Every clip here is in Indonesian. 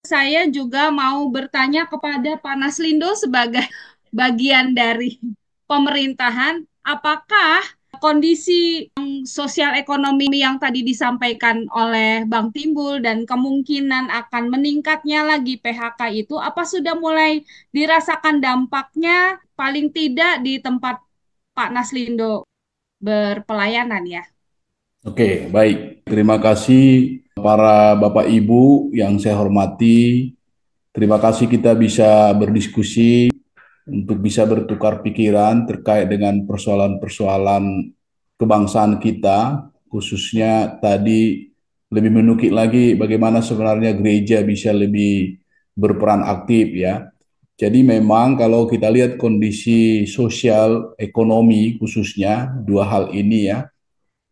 Saya juga mau bertanya kepada Pak Naslindo sebagai bagian dari pemerintahan, apakah kondisi sosial ekonomi yang tadi disampaikan oleh Bang Timbul dan kemungkinan akan meningkatnya lagi PHK itu, apa sudah mulai dirasakan dampaknya paling tidak di tempat Pak Naslindo berpelayanan ya? Oke, baik. Terima kasih para Bapak Ibu yang saya hormati. Terima kasih kita bisa berdiskusi untuk bisa bertukar pikiran terkait dengan persoalan-persoalan kebangsaan kita, khususnya tadi lebih menukik lagi bagaimana sebenarnya gereja bisa lebih berperan aktif ya. Jadi memang kalau kita lihat kondisi sosial ekonomi khususnya dua hal ini ya,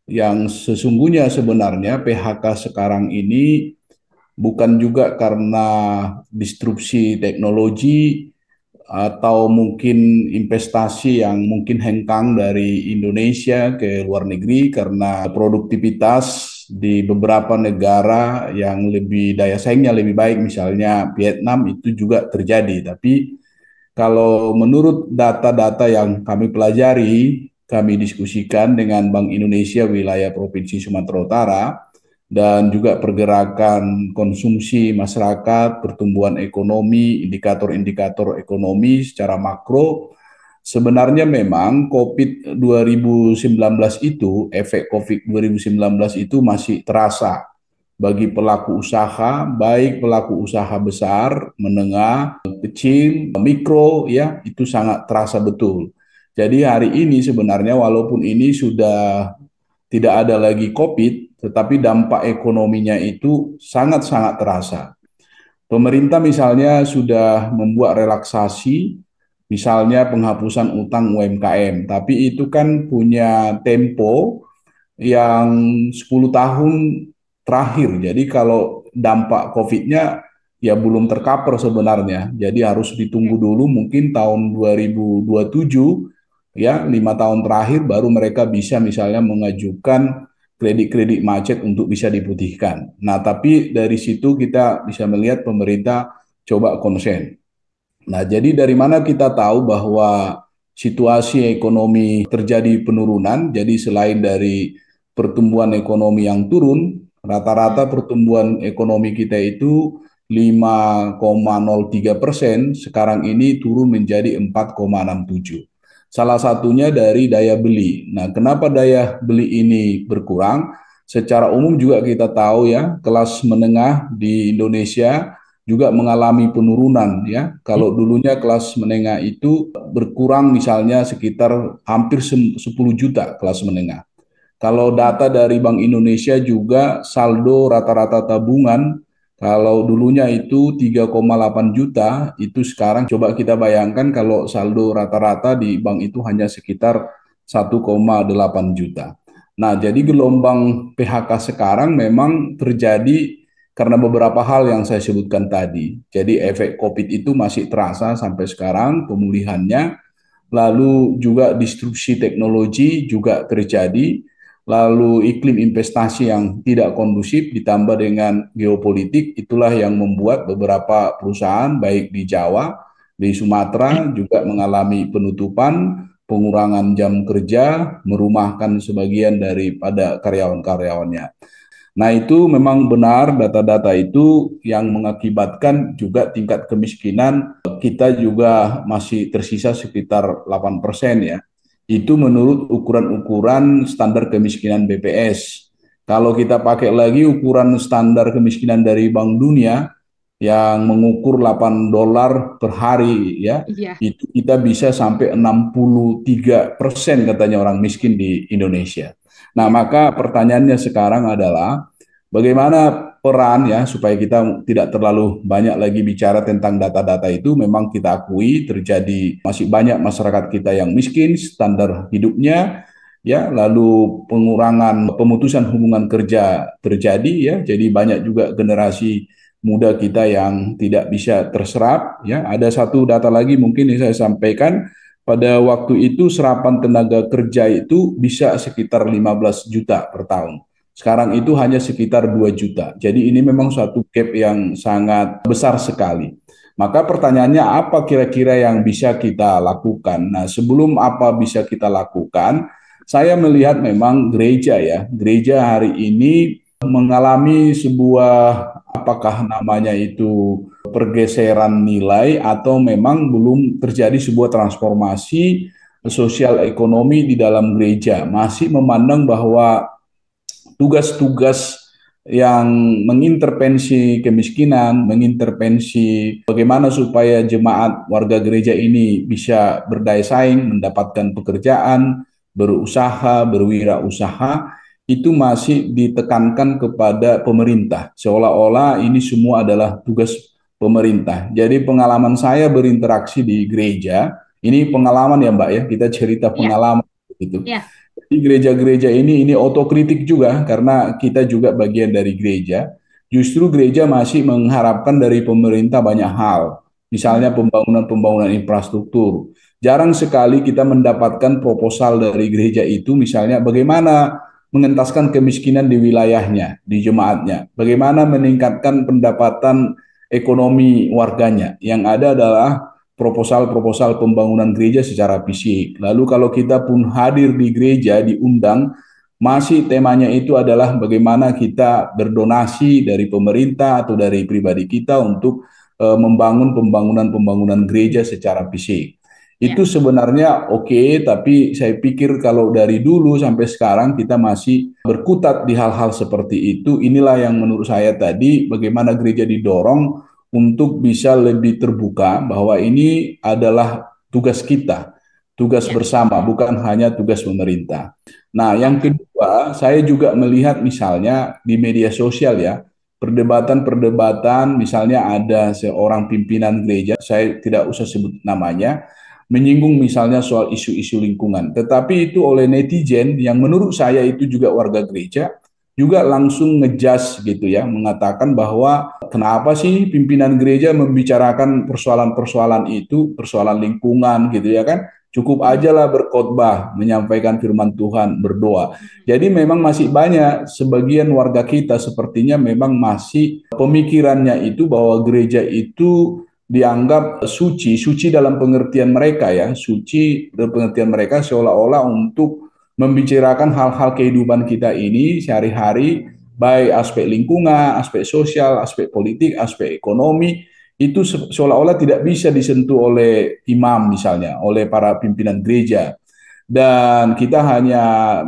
yang sesungguhnya sebenarnya PHK sekarang ini bukan juga karena disrupsi teknologi atau mungkin investasi yang mungkin hengkang dari Indonesia ke luar negeri karena produktivitas di beberapa negara yang lebih daya saingnya lebih baik, misalnya Vietnam itu juga terjadi. Tapi kalau menurut data-data yang kami pelajari, kami diskusikan dengan Bank Indonesia wilayah Provinsi Sumatera Utara, dan juga pergerakan konsumsi masyarakat, pertumbuhan ekonomi, indikator-indikator ekonomi secara makro, sebenarnya memang COVID 2019 itu, efek COVID 2019 itu masih terasa bagi pelaku usaha, baik pelaku usaha besar, menengah, kecil, mikro, ya, itu sangat terasa betul. Jadi hari ini sebenarnya walaupun ini sudah tidak ada lagi COVID, tetapi dampak ekonominya itu sangat-sangat terasa. Pemerintah misalnya sudah membuat relaksasi, misalnya penghapusan utang UMKM, tapi itu kan punya tempo yang 10 tahun terakhir. Jadi kalau dampak COVID-nya ya belum tercover sebenarnya. Jadi harus ditunggu dulu mungkin tahun 2027 ya, 5 tahun terakhir baru mereka bisa misalnya mengajukan kredit-kredit macet untuk bisa diputihkan. Nah, tapi dari situ kita bisa melihat pemerintah coba konsen. Nah, jadi dari mana kita tahu bahwa situasi ekonomi terjadi penurunan? Jadi selain dari pertumbuhan ekonomi yang turun, rata-rata pertumbuhan ekonomi kita itu 5,03%, sekarang ini turun menjadi 4,67. Salah satunya dari daya beli. Nah, kenapa daya beli ini berkurang? Secara umum juga kita tahu ya, kelas menengah di Indonesia juga mengalami penurunan ya. Kalau dulunya kelas menengah itu berkurang misalnya sekitar hampir 10 juta kelas menengah. Kalau data dari Bank Indonesia juga saldo rata-rata tabungan kalau dulunya itu 3,8 juta, itu sekarang coba kita bayangkan kalau saldo rata-rata di bank itu hanya sekitar 1,8 juta. Nah, jadi gelombang PHK sekarang memang terjadi karena beberapa hal yang saya sebutkan tadi. Jadi efek COVID itu masih terasa sampai sekarang pemulihannya, lalu juga disrupsi teknologi juga terjadi, lalu iklim investasi yang tidak kondusif ditambah dengan geopolitik, itulah yang membuat beberapa perusahaan baik di Jawa, di Sumatera juga mengalami penutupan, pengurangan jam kerja, merumahkan sebagian daripada karyawan-karyawannya. Nah, itu memang benar data-data itu yang mengakibatkan juga tingkat kemiskinan kita juga masih tersisa sekitar 8% ya. Itu menurut ukuran-ukuran standar kemiskinan BPS. Kalau kita pakai lagi ukuran standar kemiskinan dari Bank Dunia yang mengukur 8 dolar per hari ya, Iya. itu kita bisa sampai 63% katanya orang miskin di Indonesia. Nah, Iya. maka pertanyaannya sekarang adalah bagaimana peran ya supaya kita tidak terlalu banyak lagi bicara tentang data-data itu. Memang kita akui terjadi masih banyak masyarakat kita yang miskin, standar hidupnya ya, lalu pengurangan pemutusan hubungan kerja terjadi ya. Jadi banyak juga generasi muda kita yang tidak bisa terserap ya. Ada satu data lagi mungkin yang saya sampaikan, pada waktu itu serapan tenaga kerja itu bisa sekitar 15 juta per tahun. Sekarang itu hanya sekitar 2 juta. Jadi ini memang suatu gap yang sangat besar sekali. Maka pertanyaannya apa kira-kira yang bisa kita lakukan? Nah, sebelum apa bisa kita lakukan, saya melihat memang gereja ya, gereja hari ini mengalami sebuah apakah namanya itu pergeseran nilai atau memang belum terjadi sebuah transformasi sosial ekonomi di dalam gereja. Masih memandang bahwa tugas-tugas yang mengintervensi kemiskinan, mengintervensi bagaimana supaya jemaat warga gereja ini bisa berdaya saing, mendapatkan pekerjaan, berusaha, berwirausaha, itu masih ditekankan kepada pemerintah. Seolah-olah ini semua adalah tugas pemerintah. Jadi pengalaman saya berinteraksi di gereja, ini pengalaman ya Mbak ya, kita cerita Iya, pengalaman gitu. iya. Di gereja-gereja ini otokritik juga karena kita juga bagian dari gereja. Justru gereja masih mengharapkan dari pemerintah banyak hal, misalnya Hmm. pembangunan-pembangunan infrastruktur. Jarang sekali kita mendapatkan proposal dari gereja itu, misalnya bagaimana mengentaskan kemiskinan di wilayahnya, di jemaatnya, bagaimana meningkatkan pendapatan ekonomi warganya. Yang ada adalah proposal-proposal pembangunan gereja secara fisik. Lalu kalau kita pun hadir di gereja, diundang, masih temanya itu adalah bagaimana kita berdonasi dari pemerintah atau dari pribadi kita untuk membangun pembangunan-pembangunan gereja secara fisik. Ya, Itu sebenarnya oke, tapi saya pikir kalau dari dulu sampai sekarang kita masih berkutat di hal-hal seperti itu. Inilah yang menurut saya tadi bagaimana gereja didorong untuk bisa lebih terbuka bahwa ini adalah tugas kita, tugas ya, bersama, bukan hanya tugas pemerintah. Nah, yang ya. kedua, saya juga melihat misalnya di media sosial ya, perdebatan-perdebatan, misalnya ada seorang pimpinan gereja, saya tidak usah sebut namanya, menyinggung misalnya soal isu-isu lingkungan. Tetapi itu oleh netizen yang menurut saya itu juga warga gereja, juga langsung ngejudge gitu ya, mengatakan bahwa kenapa sih pimpinan gereja membicarakan persoalan-persoalan itu, persoalan lingkungan gitu ya kan? Cukup Hmm. aja lah berkhotbah, menyampaikan firman Tuhan, berdoa. Jadi memang masih banyak sebagian warga kita sepertinya memang masih pemikirannya itu bahwa gereja itu dianggap suci, suci dalam pengertian mereka ya, suci dalam pengertian mereka seolah-olah untuk membicarakan hal-hal kehidupan kita ini sehari-hari, baik aspek lingkungan, aspek sosial, aspek politik, aspek ekonomi, itu seolah-olah tidak bisa disentuh oleh imam misalnya, oleh para pimpinan gereja. Dan kita hanya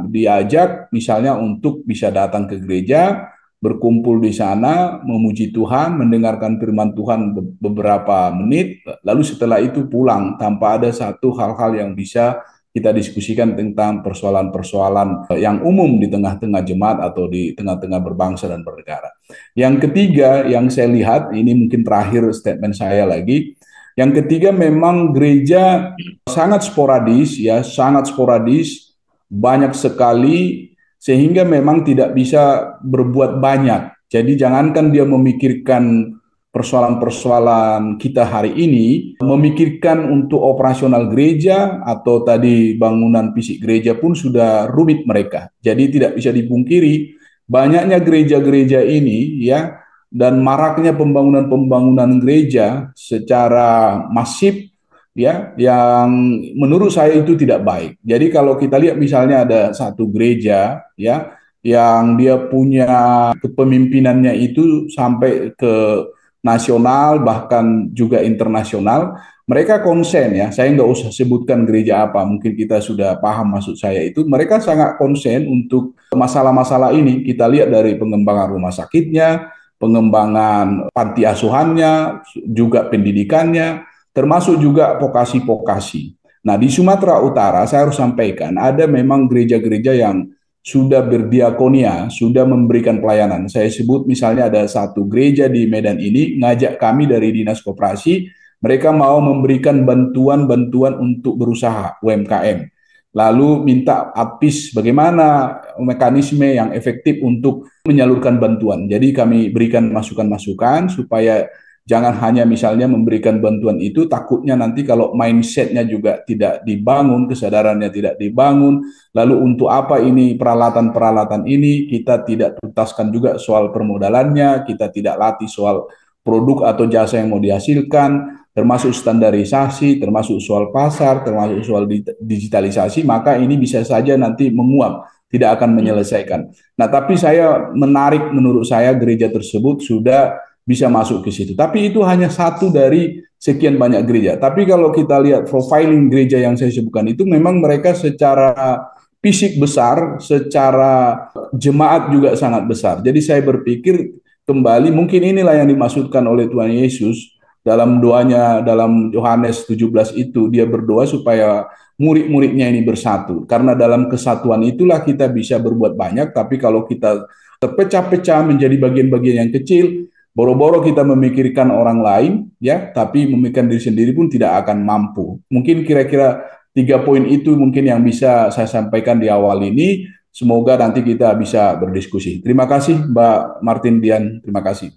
diajak misalnya untuk bisa datang ke gereja, berkumpul di sana, memuji Tuhan, mendengarkan firman Tuhan beberapa menit, lalu setelah itu pulang tanpa ada satu hal-hal yang bisa kita diskusikan tentang persoalan-persoalan yang umum di tengah-tengah jemaat atau di tengah-tengah berbangsa dan bernegara. Yang ketiga yang saya lihat, ini mungkin terakhir statement saya lagi, yang ketiga memang gereja sangat sporadis ya, sangat sporadis, banyak sekali sehingga memang tidak bisa berbuat banyak. Jadi jangankan dia memikirkan persoalan-persoalan kita hari ini, memikirkan untuk operasional gereja atau tadi bangunan fisik gereja pun sudah rumit mereka. Jadi tidak bisa dipungkiri banyaknya gereja-gereja ini ya dan maraknya pembangunan-pembangunan gereja secara masif ya yang menurut saya itu tidak baik. Jadi kalau kita lihat misalnya ada satu gereja ya yang dia punya kepemimpinannya itu sampai ke nasional bahkan juga internasional, mereka konsen ya. Saya nggak usah sebutkan gereja apa, mungkin kita sudah paham maksud saya itu. Mereka sangat konsen untuk masalah-masalah ini. Kita lihat dari pengembangan rumah sakitnya, pengembangan panti asuhannya, juga pendidikannya, termasuk juga vokasi-vokasi. Nah, di Sumatera Utara saya harus sampaikan ada memang gereja-gereja yang sudah berdiakonia, sudah memberikan pelayanan. Saya sebut misalnya ada satu gereja di Medan ini ngajak kami dari Dinas Koperasi, mereka mau memberikan bantuan-bantuan untuk berusaha UMKM. Lalu minta APIS bagaimana mekanisme yang efektif untuk menyalurkan bantuan. Jadi kami berikan masukan-masukan supaya Jangan hanya misalnya memberikan bantuan itu, takutnya nanti kalau mindsetnya juga tidak dibangun, kesadarannya tidak dibangun, lalu untuk apa ini peralatan-peralatan ini, kita tidak tuntaskan juga soal permodalannya, kita tidak latih soal produk atau jasa yang mau dihasilkan, termasuk standarisasi, termasuk soal pasar, termasuk soal digitalisasi, maka ini bisa saja nanti menguap, tidak akan menyelesaikan. Nah, tapi saya menarik, menurut saya gereja tersebut sudah bisa masuk ke situ. Tapi itu hanya satu dari sekian banyak gereja. Tapi kalau kita lihat profiling gereja yang saya sebutkan itu, memang mereka secara fisik besar, secara jemaat juga sangat besar. Jadi saya berpikir kembali, mungkin inilah yang dimaksudkan oleh Tuhan Yesus dalam doanya dalam Yohanes 17 itu, dia berdoa supaya murid-muridnya ini bersatu. Karena dalam kesatuan itulah kita bisa berbuat banyak, tapi kalau kita terpecah-pecah menjadi bagian-bagian yang kecil, boro-boro kita memikirkan orang lain, ya, tapi memikirkan diri sendiri pun tidak akan mampu. Mungkin kira-kira 3 poin itu mungkin yang bisa saya sampaikan di awal ini. Semoga nanti kita bisa berdiskusi. Terima kasih Mbak Martin Dian, terima kasih.